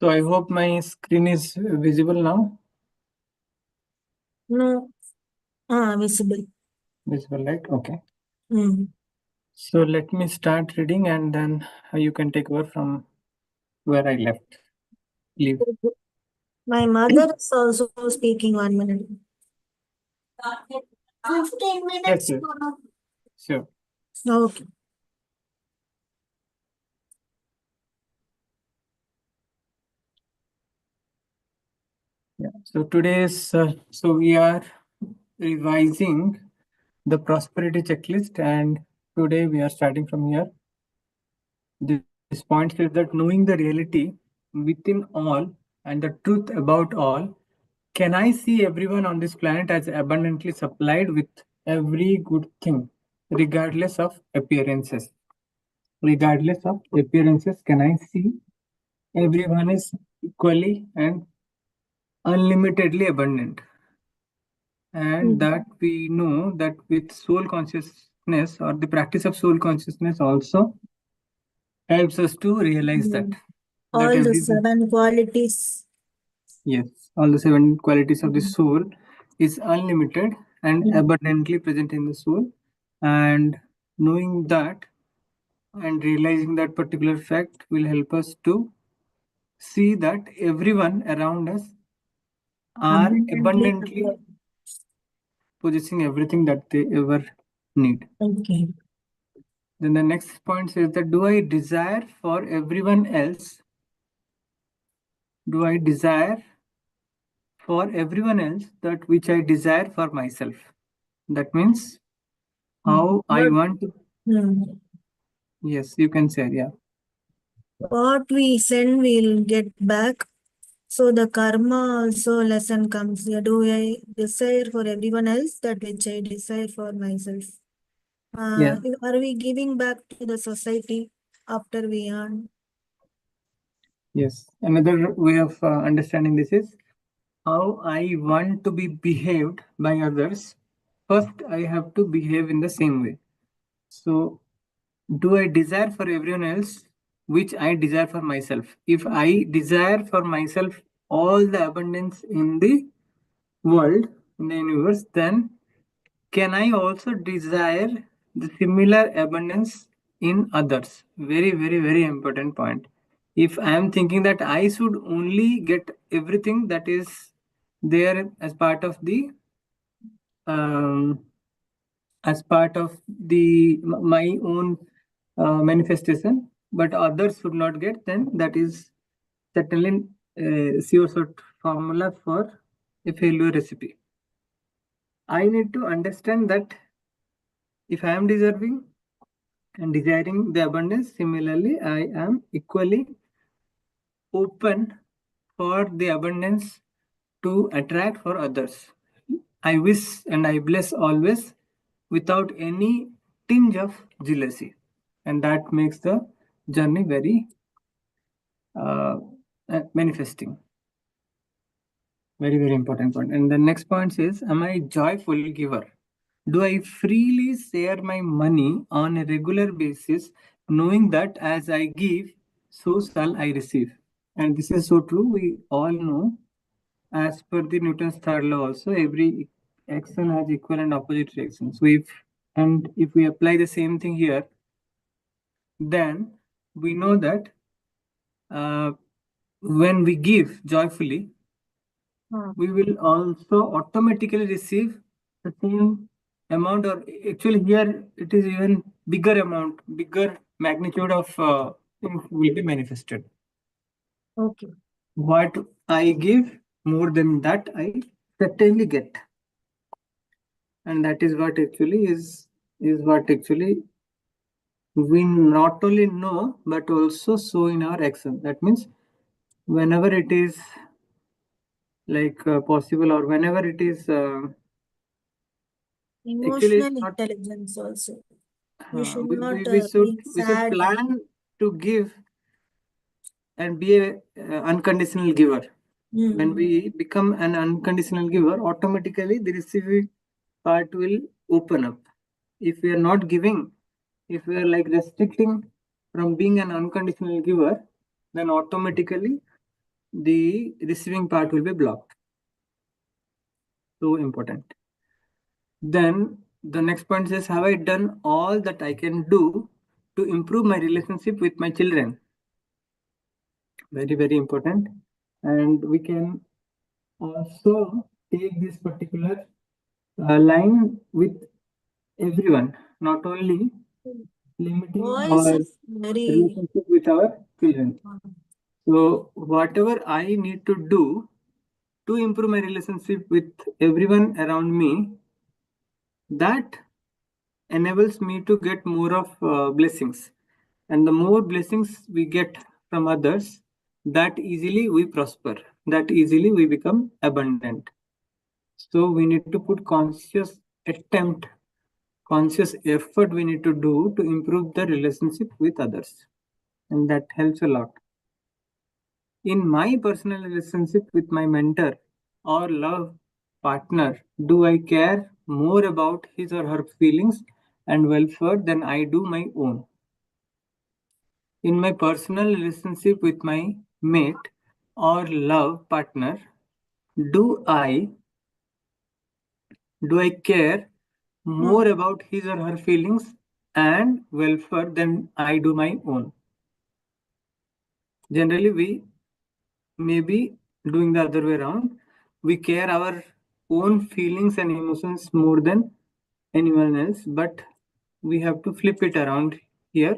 So I hope my screen is visible now. No. Visible. Visible, right? Okay. Mm. So let me start reading and then you can take over from where I left. Leave. My mother is also speaking 1 minute. 15 Yes, minutes. yes. Sure. Okay. Yeah. So today's so we are revising the prosperity checklist, and today we are starting from here. This point says that knowing the reality within all and the truth about all, can I see everyone on this planet as abundantly supplied with every good thing, regardless of appearances? Regardless of appearances, can I see everyone is equally and unlimitedly abundant? And that we know that with soul consciousness or the practice of soul consciousness also helps us to realize that All the everyone, 7 qualities. yes, all the 7 qualities of the soul is unlimited and abundantly present in the soul. And knowing that and realizing that particular fact will help us to see that everyone around us are abundantly possessing everything that they ever need. Okay. Then the next point says that do I desire for everyone else? Do I desire for everyone else that which I desire for myself? That means how I want to. Yes, you can say, yeah. What we send, we'll get back. So the karma also lesson comes here. Do I desire for everyone else that which I desire for myself? Yeah. Are we giving back to the society after we earn? Yes. Another way of understanding this is how I want to be behaved by others. First, I have to behave in the same way. So, do I desire for everyone else which I desire for myself? If I desire for myself all the abundance in the world, in the universe, then can I also desire the similar abundance in others? Very, very, very important point. If I am thinking that I should only get everything that is there as part of the um, my own manifestation, but others should not get, then that is certainly a sure sort formula for a failure recipe. I need to understand that if I am deserving and desiring the abundance, similarly, I am equally open for the abundance to attract for others. I wish and I bless always without any tinge of jealousy. And that makes the journey very manifesting. Very, very important point. And the next point is, am I joyful giver? Do I freely share my money on a regular basis, knowing that as I give, so shall I receive? And this is so true. We all know, as per the Newton's third law, also every action has equal and opposite reactions. So if we apply the same thing here, then we know that when we give joyfully, we will also automatically receive the same amount, or actually here it is even bigger amount, bigger magnitude of things will be manifested. Okay. What I give, more than that I certainly get. And that is what actually is what actually we not only know but also show in our action. That means whenever it is like possible, or whenever it is actually Emotional it's not, intelligence also. You should we, not we, we should be we should sad. plan to give and be a unconditional giver. When we become an unconditional giver, automatically the receiving part will open up. If we are not giving, if we are like restricting from being an unconditional giver, then automatically the receiving part will be blocked. So important. Then the next point says, have I done all that I can do to improve my relationship with my children? Very, very important. And we can also take this particular line with everyone, not only limiting Voice our is very. relationship with our children. So whatever I need to do to improve my relationship with everyone around me, that enables me to get more of blessings. And the more blessings we get from others, that easily we prosper, that easily we become abundant. So we need to put conscious attempt, conscious effort we need to do to improve the relationship with others. And that helps a lot. In my personal relationship with my mentor or love partner, do I care more about his or her feelings and welfare than I do my own? In my personal relationship with my mate or love partner, do I care more about his or her feelings and welfare than I do my own? Generally, we may be doing the other way around. We care our own feelings and emotions more than anyone else, but we have to flip it around here.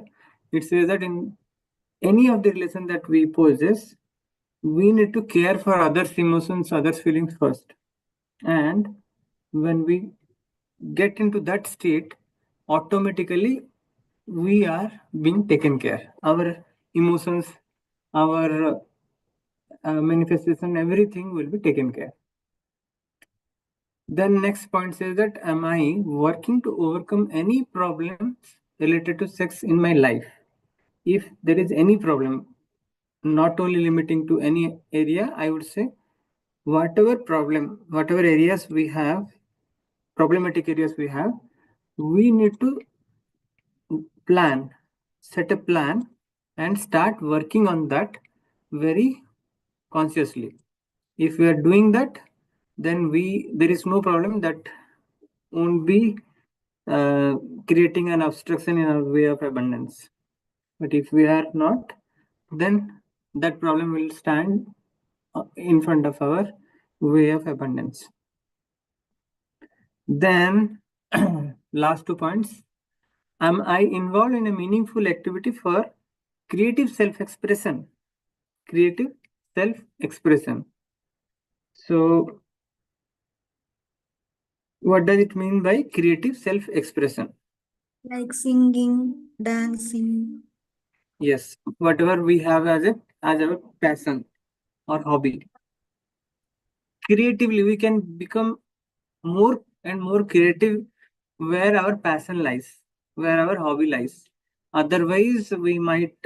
It says that in any of the relation that we possess, we need to care for others' emotions, others' feelings first. And when we get into that state, automatically we are being taken care. Our emotions, our manifestation, everything will be taken care. Then next point says that, am I working to overcome any problems related to sex in my life? If there is any problem, not only limiting to any area, I would say whatever problem, whatever areas we have, problematic areas we have, we need to plan, set a plan and start working on that very consciously. If we are doing that, then there is no problem that won't be creating an obstruction in our way of abundance. But if we are not, then that problem will stand in front of our way of abundance. Then last 2 points. Am I involved in a meaningful activity for creative self-expression? Creative self-expression. So what does it mean by creative self-expression? Like singing, dancing. Yes, whatever we have as a passion or hobby. Creatively, we can become more and more creative where our passion lies, where our hobby lies. Otherwise, we might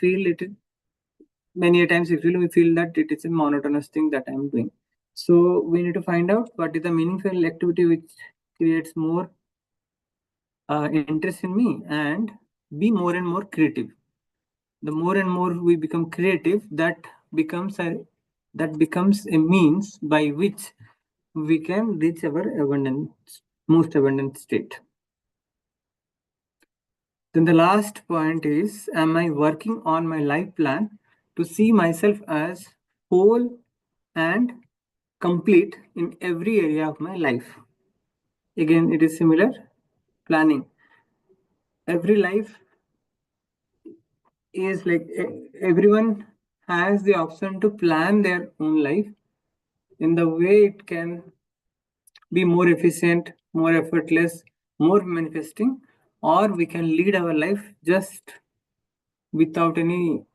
feel it many a times. If we feel that it is a monotonous thing that I'm doing. So we need to find out what is the meaningful activity which creates more interest in me and be more and more creative. The more and more we become creative, that becomes a means by which we can reach our most abundant state. Then the last point is, am I working on my life plan to see myself as whole and complete in every area of my life? Again, it is similar planning. Every life is like everyone has the option to plan their own life in the way it can be more efficient, more effortless, more manifesting, or we can lead our life just without giving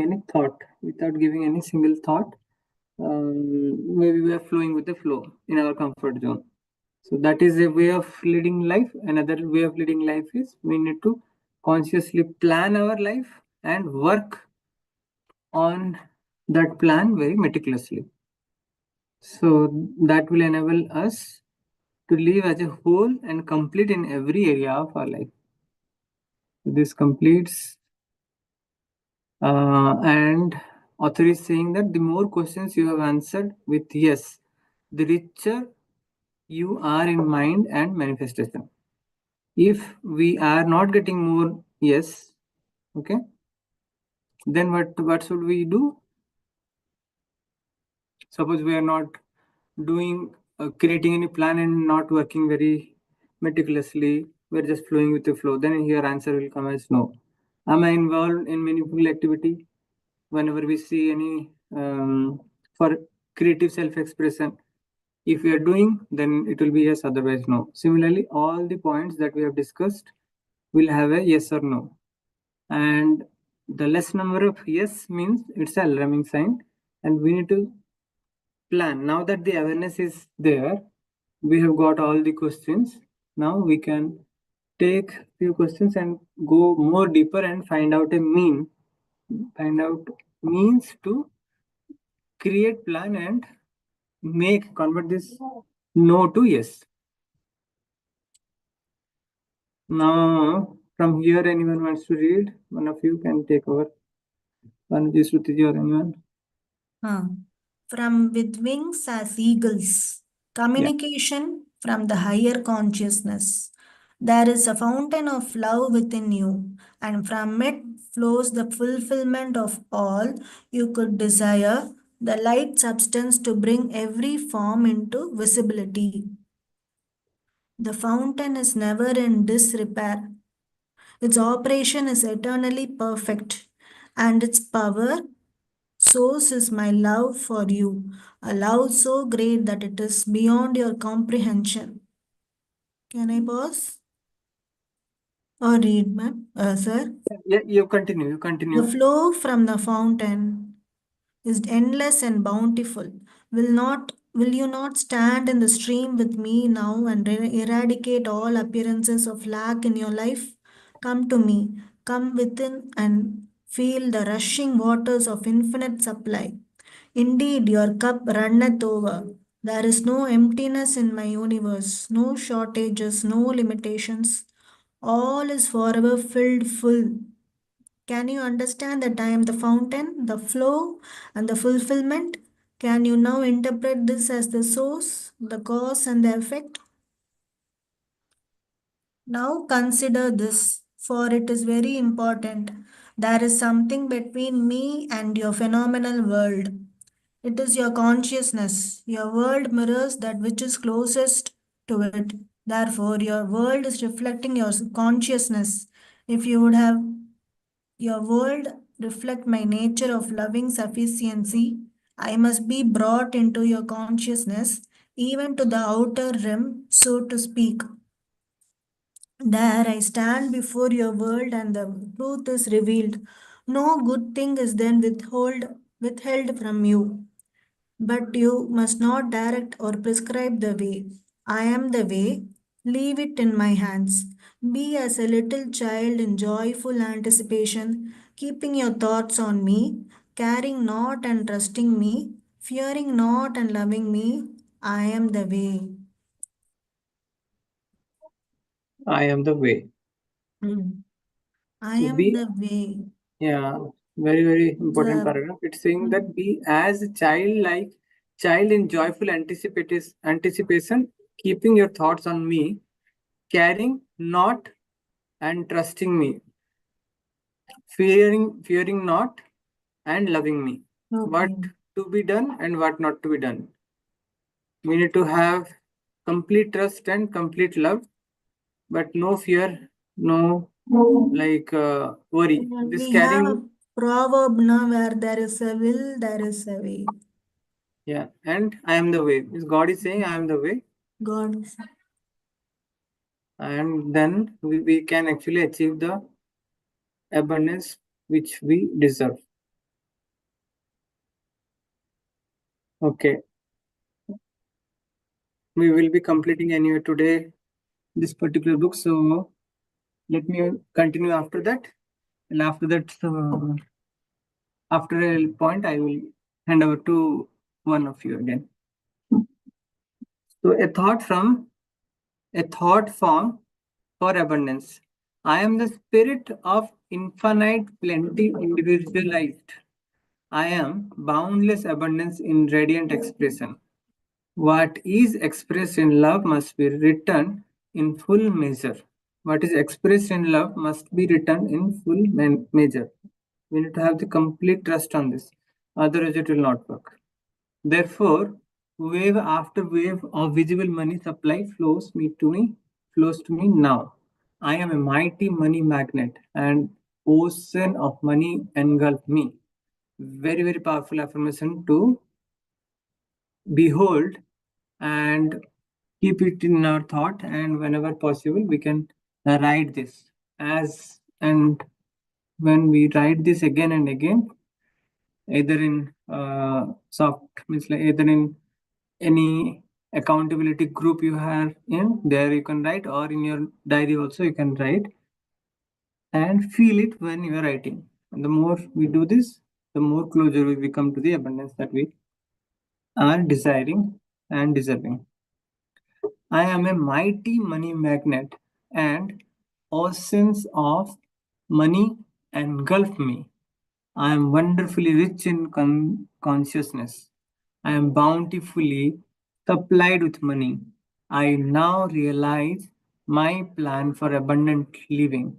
any thought, without giving any single thought. Maybe we are flowing with the flow in our comfort zone. So that is a way of leading life. Another way of leading life is we need to consciously plan our life and work on that plan very meticulously. So that will enable us to live as a whole and complete in every area of our life. This completes and author is saying that the more questions you have answered with yes, the richer you are in mind and manifestation. If we are not getting more yes, okay, then what should we do? Suppose we are not doing creating any plan and not working very meticulously, we're just flowing with the flow, then here answer will come as no. Am I involved in meaningful activity? Whenever we see any for creative self-expression, if we are doing, then it will be yes, otherwise no. Similarly, all the points that we have discussed will have a yes or no, and the less number of yes means it's a alarming sign, and we need to plan. Now that the awareness is there, we have got all the questions. Now we can take few questions and go more deeper and find out means to create plan and convert this no to yes. Now from here, anyone wants to read? One of you can take over. Vanji, Shrutiji, or anyone? From with wings as eagles. Communication from the higher consciousness. There is a fountain of love within you, and from it flows the fulfillment of all you could desire, the light substance to bring every form into visibility. The fountain is never in disrepair. Its operation is eternally perfect, and its power source is my love for you, a love so great that it is beyond your comprehension. Can I pause? Or read, ma'am? Sir? Yeah, you continue. The flow from the fountain is endless and bountiful. Will you not stand in the stream with me now and eradicate all appearances of lack in your life? Come to me, come within and feel the rushing waters of infinite supply. Indeed, your cup runneth over. There is no emptiness in my universe, no shortages, no limitations. All is forever filled full. Can you understand that I am the fountain, the flow, and the fulfillment? Can you now interpret this as the source, the cause, and the effect? Now consider this, for it is very important. There is something between me and your phenomenal world. It is your consciousness. Your world mirrors that which is closest to it. Therefore, your world is reflecting your consciousness. If you would have your world reflect my nature of loving sufficiency, I must be brought into your consciousness, even to the outer rim, so to speak. There I stand before your world and the truth is revealed. No good thing is then withheld from you. But you must not direct or prescribe the way. I am the way. Leave it in my hands. Be as a little child in joyful anticipation, keeping your thoughts on me, caring not and trusting me, fearing not and loving me. I am the way. I am the way. I am the way. Yeah, very important paragraph. It's saying that be as a child in joyful anticipation, keeping your thoughts on me, caring not and trusting me, fearing not and loving me. What to be done and what not to be done. We need to have complete trust and complete love, but no fear, no worry. This We carrying. have a proverb now where there is a will, there is a way. Yeah, and I am the way. God is saying I am the way. God. And then we can actually achieve the abundance which we deserve. Okay. We will be completing anyway today this particular book. So let me continue after that. And after that, after a point, I will hand over to one of you again. So a thought form for abundance. I am the spirit of infinite plenty individualized. I am boundless abundance in radiant expression. What is expressed in love must be written in full measure. What is expressed in love must be written in full measure. We need to have the complete trust on this, otherwise, it will not work. Therefore, wave after wave of visible money supply flows to me now. I am a mighty money magnet, and ocean of money engulf me. Very, very powerful affirmation to behold and keep it in our thought, and whenever possible we can write this as and when we write this again and again, either in soft means like either in any accountability group you have in there, you can write, or in your diary also you can write, and feel it when you are writing. And the more we do this, the more closer we become to the abundance that we are desiring and deserving. I am a mighty money magnet, and oceans of money engulf me. I am wonderfully rich in consciousness. I am bountifully supplied with money. I now realize my plan for abundant living.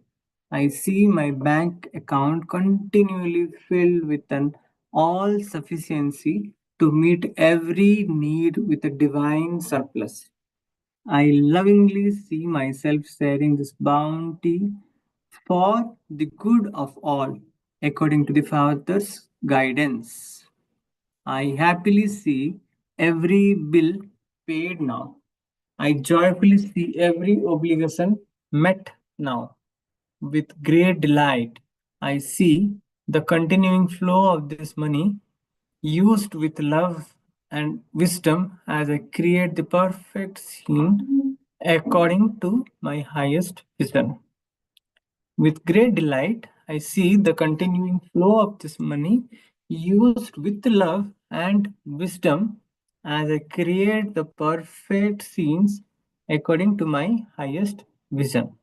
I see my bank account continually filled with an all sufficiency to meet every need with a divine surplus. I lovingly see myself sharing this bounty for the good of all, according to the Father's guidance. I happily see every bill paid now. I joyfully see every obligation met now. With great delight, I see the continuing flow of this money used with love and wisdom as I create the perfect scene according to my highest vision. With great delight, I see the continuing flow of this money used with love and wisdom as I create the perfect scenes according to my highest vision.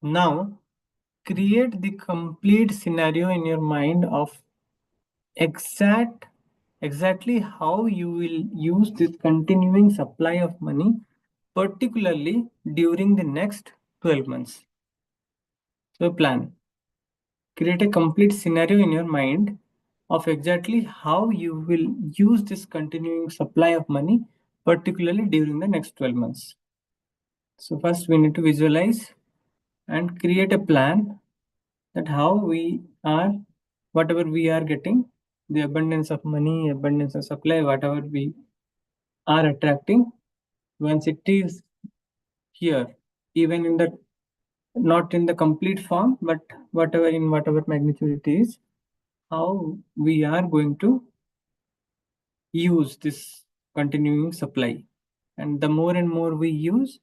Now, create the complete scenario in your mind of exact exactly how you will use this continuing supply of money, particularly during the next 12 months. So plan, create a complete scenario in your mind of exactly how you will use this continuing supply of money, particularly during the next 12 months. So first we need to visualize and create a plan that how we are, whatever we are getting, the abundance of money, abundance of supply, whatever we are attracting, once it is here, even in the not in the complete form, but whatever in whatever magnitude it is, how we are going to use this continuing supply. And the more and more we use,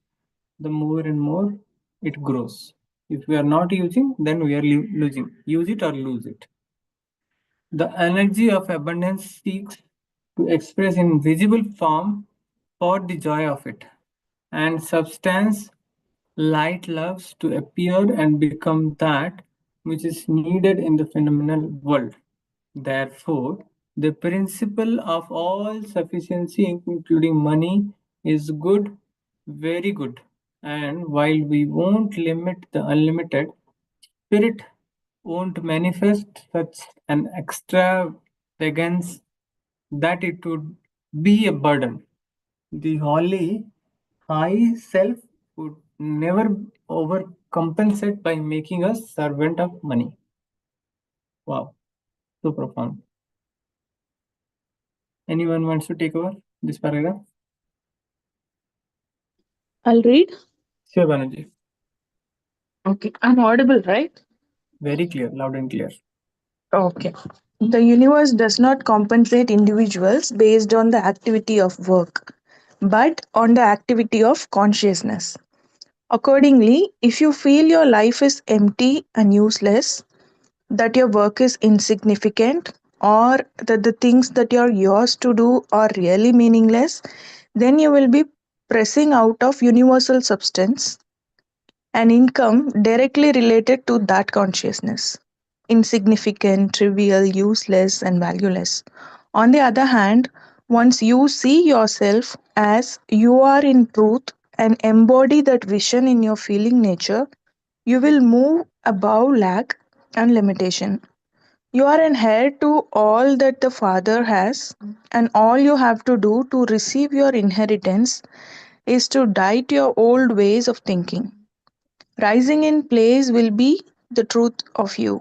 the more and more it grows. If we are not using, then we are losing. Use it or lose it. The energy of abundance seeks to express in visible form for the joy of it, and substance light loves to appear and become that which is needed in the phenomenal world. Therefore, the principle of all sufficiency, including money, is good, very good. And while we won't limit the unlimited, spirit won't manifest such an extravagance that it would be a burden. The holy high self would never overcompensate by making us servant of money. Wow, so profound. Anyone wants to take over this paragraph? I'll read. Sure, Banerjee. Okay, I'm audible, right? Very clear, loud and clear. Okay. The universe does not compensate individuals based on the activity of work, but on the activity of consciousness. Accordingly, if you feel your life is empty and useless, that your work is insignificant, or that the things that you're yours to do are really meaningless, then you will be pressing out of universal substance and income directly related to that consciousness. insignificant, trivial, useless, and valueless. On the other hand, once you see yourself as you are in truth and embody that vision in your feeling nature, you will move above lack and limitation. You are an heir to all that the Father has, and all you have to do to receive your inheritance is to die to your old ways of thinking. Rising in place will be the truth of you.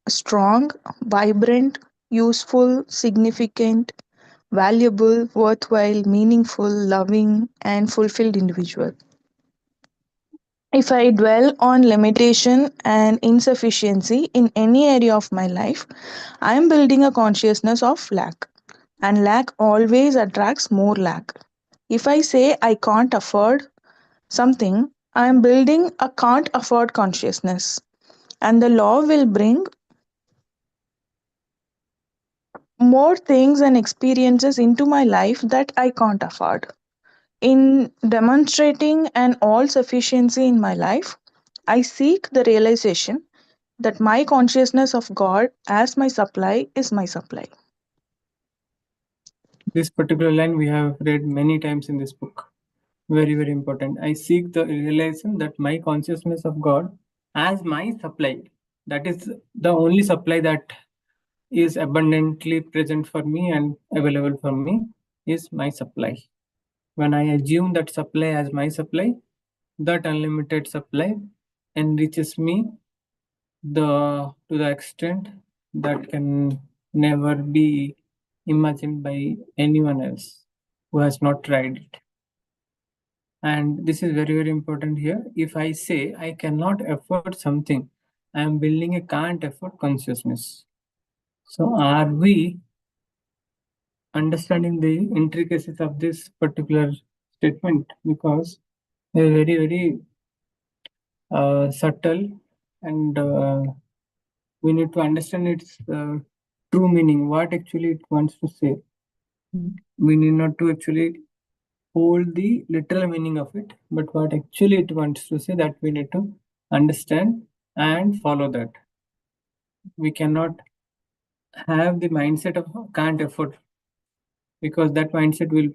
A strong, vibrant, useful, significant, valuable, worthwhile, meaningful, loving, and fulfilled individual. If I dwell on limitation and insufficiency in any area of my life, I am building a consciousness of lack. And lack always attracts more lack. If I say I can't afford something, I am building a can't afford consciousness. And the law will bring more things and experiences into my life that I can't afford. In demonstrating an all sufficiency in my life, I seek the realization that my consciousness of God as my supply is my supply. This particular line we have read many times in this book. Very, very important. I seek the realization that my consciousness of God as my supply, that is the only supply that is abundantly present for me and available for me, is my supply. When I assume that supply as my supply, that unlimited supply enriches me to the extent that can never be imagined by anyone else who has not tried it. And this is very, very important here. If I say I cannot afford something, I am building a can't afford consciousness. So are we understanding the intricacies of this particular statement? Because they're very, very subtle, and we need to understand its true meaning, what actually it wants to say. We need not to actually hold the literal meaning of it, but what actually it wants to say, that we need to understand and follow that. We cannot have the mindset of can't afford, because that mindset will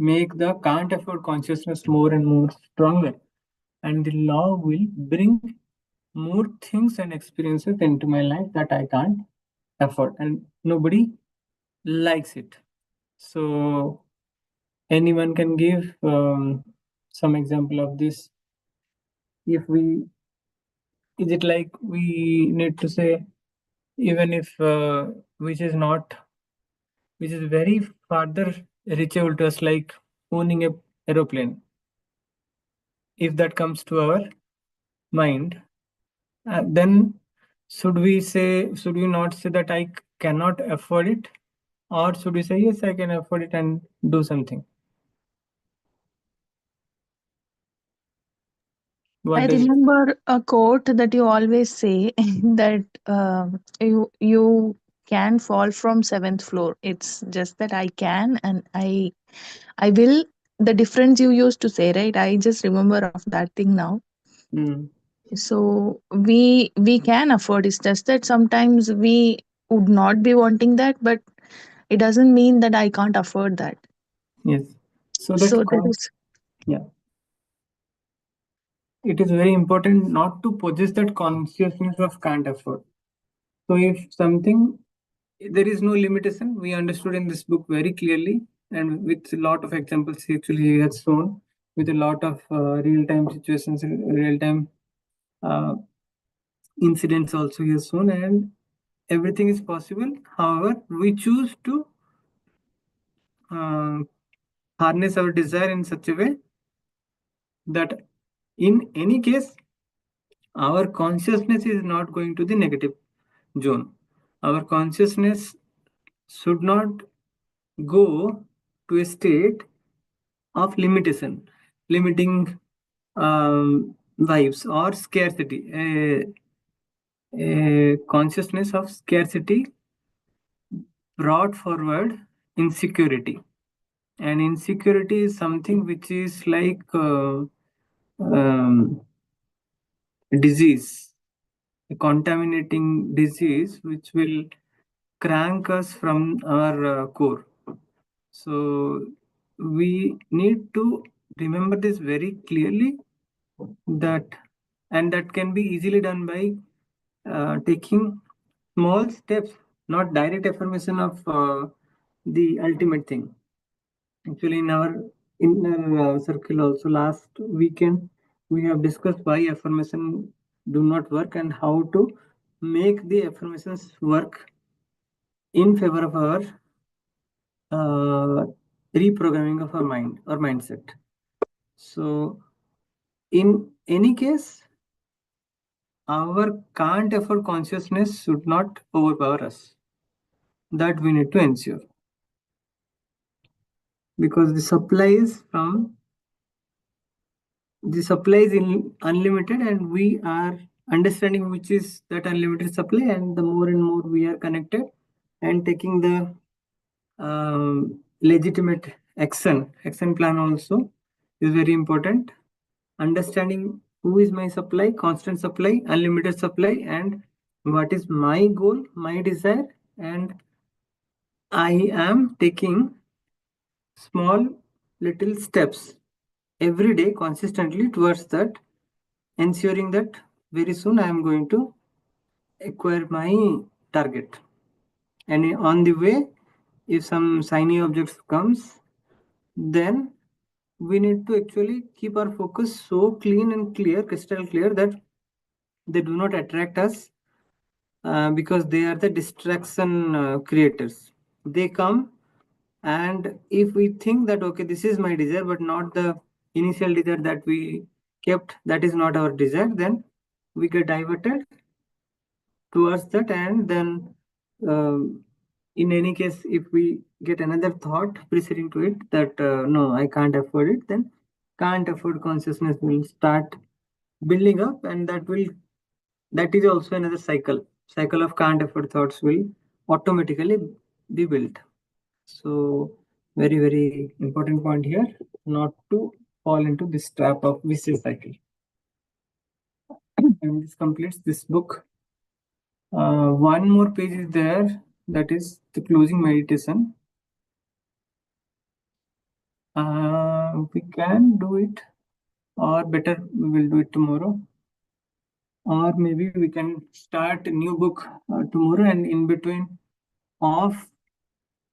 make the can't afford consciousness more and more stronger, and the law will bring more things and experiences into my life that I can't afford, and nobody likes it. So anyone can give some example of this. If we, is it like we need to say, even if which is not, which is very farther reachable to us, like owning a aeroplane, if that comes to our mind, then should we not say that I cannot afford it, or should we say yes, I can afford it and do something? I remember a quote that you always say that you can fall from seventh floor. It's just that I can and I will. The difference you used to say, right? I just remember of that thing now. So we can afford. It's just that sometimes we would not be wanting that, but it doesn't mean that I can't afford that. Yes. So that is yeah. It is very important not to possess that consciousness of can't afford. So if something, there is no limitation, we understood in this book very clearly, and with a lot of examples actually he has shown, with a lot of real-time situations, real-time incidents also he has shown, and everything is possible. However, we choose to harness our desire in such a way that in any case our consciousness is not going to the negative zone. Our consciousness should not go to a state of limitation, limiting vibes or scarcity. A consciousness of scarcity brought forward insecurity, and insecurity is something which is like disease. a contaminating disease which will crank us from our core. So we need to remember this very clearly, that and that can be easily done by taking small steps, not direct affirmation of the ultimate thing. Actually, in our inner circle also last weekend, we have discussed why affirmation do not work and how to make the affirmations work in favor of our reprogramming of our mind or mindset. So in any case, our can't afford consciousness should not overpower us. That we need to ensure, because the supply is unlimited, and we are understanding which is that unlimited supply, and the more and more we are connected and taking the legitimate action plan also is very important. Understanding who is my supply, constant supply, unlimited supply, and what is my goal, my desire, and I am taking small little steps every day consistently towards that, ensuring that very soon I am going to acquire my target. And on the way, if some shiny objects comes, then we need to actually keep our focus so clean and clear, crystal clear, that they do not attract us, because they are the distraction creators. They come, and if we think that okay, this is my desire but not the initial desire that we kept, that is not our desire, then we get diverted towards that, and then in any case, if we get another thought preceding to it that no, I can't afford it, then can't afford consciousness will start building up, and that is also another cycle of can't afford thoughts will automatically be built. So very, very important point here, not to fall into this trap of vicious cycle. And this completes this book. One more page is there, that is the closing meditation. We can do it, or better we will do it tomorrow, or maybe we can start a new book tomorrow, and in between of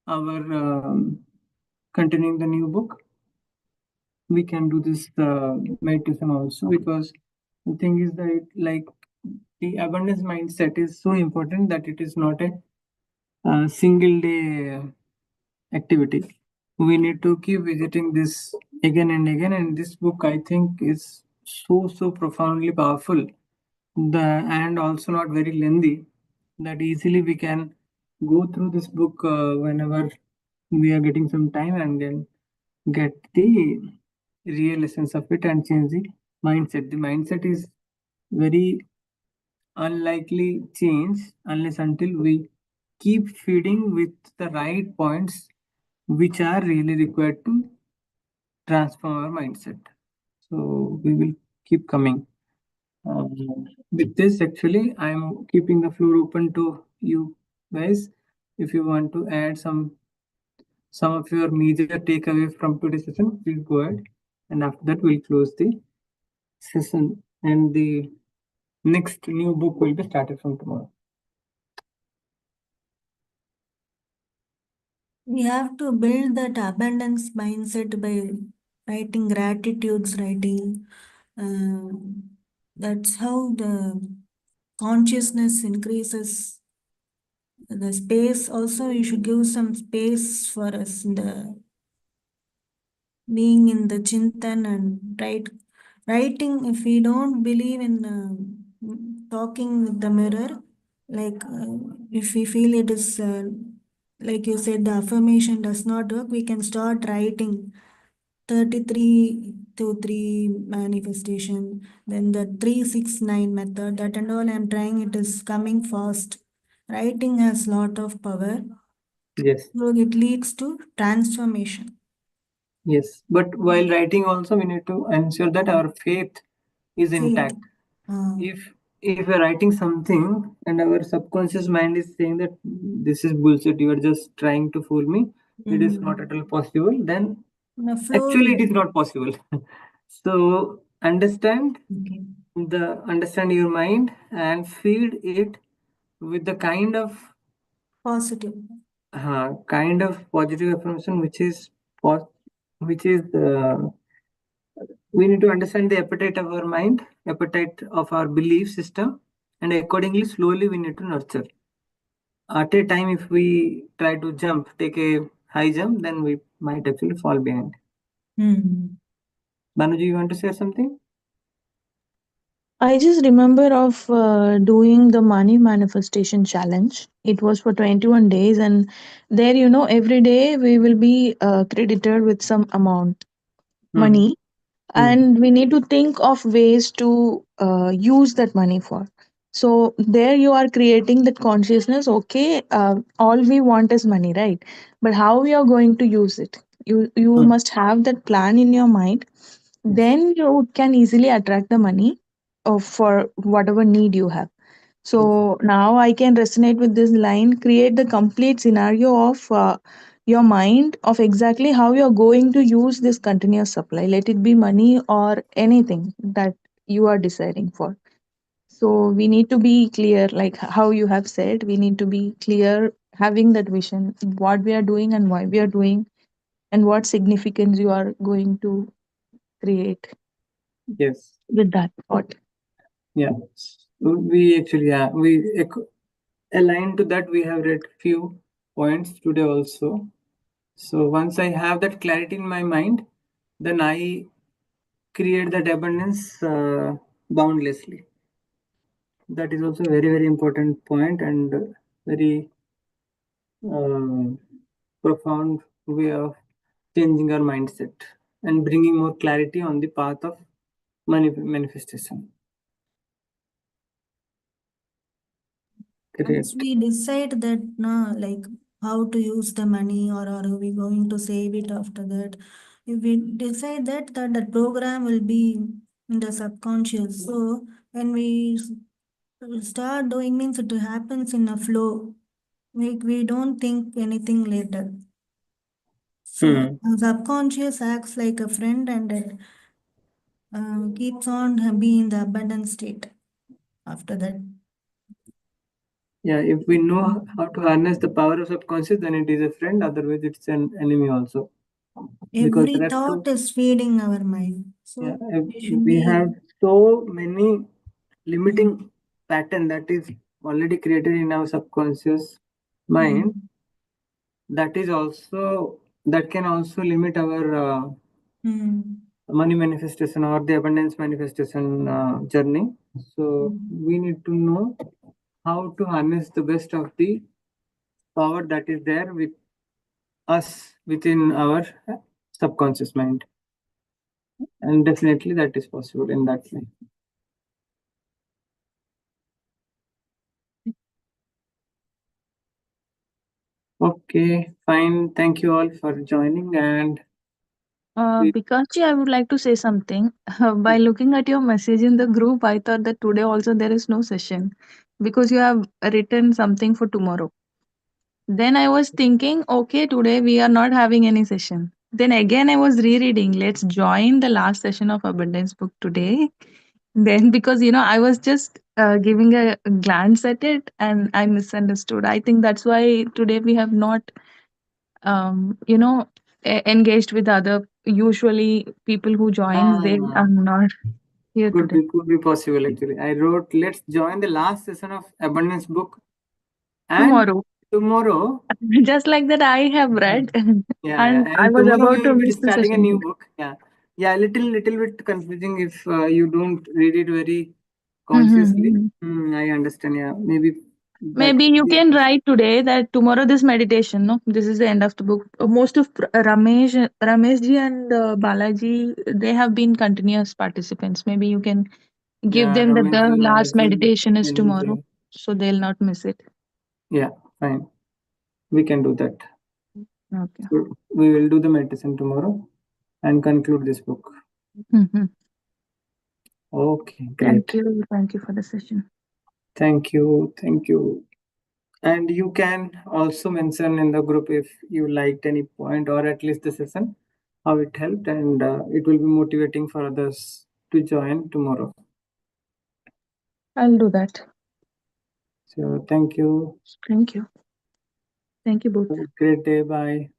our continuing the new book, we can do this meditation also, because the thing is that like the abundance mindset is so important that it is not a single day activity. We need to keep visiting this again and again, and this book I think is so profoundly powerful, and also not very lengthy, that easily we can go through this book whenever we are getting some time, and then get the real essence of it and change the mindset. The mindset is very unlikely change unless until we keep feeding with the right points which are really required to transform our mindset. So we will keep coming. With this, actually, I'm keeping the floor open to you guys. If you want to add some of your major takeaway from today's session, please go ahead. And after that, we'll close the session, and the next new book will be started from tomorrow. We have to build that abundance mindset by writing gratitudes, writing. That's how the consciousness increases. The space also, you should give some space for us in the being in the chintan and writing. If we don't believe in talking with the mirror, like if we feel it is like you said, the affirmation does not work, we can start writing 33 to 3 manifestation, then the 369 method, that and all I'm trying. It is coming fast. Writing has lot of power. Yes. So it leads to transformation. Yes, but while writing also we need to ensure that our faith is intact. if you're writing something and our subconscious mind is saying that this is bullshit, you are just trying to fool me, it is not at all possible, then In a flow. actually it is not possible. So understand Okay. understand your mind and feed it with the kind of Positive. positive affirmation which is we need to understand the appetite of our mind, appetite of our belief system, and accordingly slowly we need to nurture. At a time, if we try to take a high jump, then we might actually fall behind. Banuji, you want to say something? I just remember of doing the money manifestation challenge. It was for 21 days, and there, every day we will be credited with some amount money, and we need to think of ways to use that money for. So there you are creating that consciousness. Okay, all we want is money, right? But how we are going to use it? You must have that plan in your mind. Then you can easily attract the money for whatever need you have. So now I can resonate with this line, create the complete scenario of your mind of exactly how you're going to use this continuous supply. Let it be money or anything that you are deciding for. So we need to be clear, like how you have said, we need to be clear, having that vision, what we are doing and why we are doing, and what significance you are going to create. Yes. With that thought. Yeah. We actually, aligned to that, we have read few points today also. So once I have that clarity in my mind, then I create that abundance boundlessly. That is also a very, very important point and very profound way of changing our mindset and bringing more clarity on the path of manifestation. Great. Once we decide that, like how to use the money, or are we going to save it after that? If we decide that program will be in the subconscious. So when we start doing, means it happens in a flow. We don't think anything later. So subconscious acts like a friend, and it keeps on being in the abundant state after that. Yeah, if we know how to harness the power of subconscious, then it is a friend. Otherwise, it's an enemy also. Because Every thought is feeding our mind. So yeah, should we be. have so many limiting pattern that is already created in our subconscious mind. That can also limit our money manifestation or the abundance manifestation journey. So we need to know how to harness the best of the power that is there with us within our subconscious mind, and definitely that is possible in that way. Okay, fine. Thank you all for joining. And Bikachi, I would like to say something. By looking at your message in the group, I thought that today also there is no session because you have written something for tomorrow. Then I was thinking, okay, today we are not having any session. Then again, I was rereading. Let's join the last session of Abundance book today. Then, because I was just giving a glance at it and I misunderstood. I think that's why today we have not engaged with other, usually people who join, they are not here today. Could be possible actually. I wrote, let's join the last session of Abundance book tomorrow. Just like that, I have read. Yeah, And I and was tomorrow about we to will be miss the starting a session. new book. Yeah, little bit confusing if you don't read it very consciously. I understand. Yeah, maybe that Maybe could you be a can write today that tomorrow this meditation, no, this is the end of the book. Most of Rameshji and Balaji, they have been continuous participants. Maybe you can give them that the Rameshji, last Balaji, meditation is tomorrow, Dhananjay. so they'll not miss it. Yeah, fine. We can do that. Okay. So we will do the meditation tomorrow and conclude this book. Okay, great. Thank you for the session. Thank you. Thank you. And you can also mention in the group if you liked any point or at least the session, how it helped, and it will be motivating for others to join tomorrow. I'll do that. So thank you. Thank you. Thank you both. Have a great day. Bye.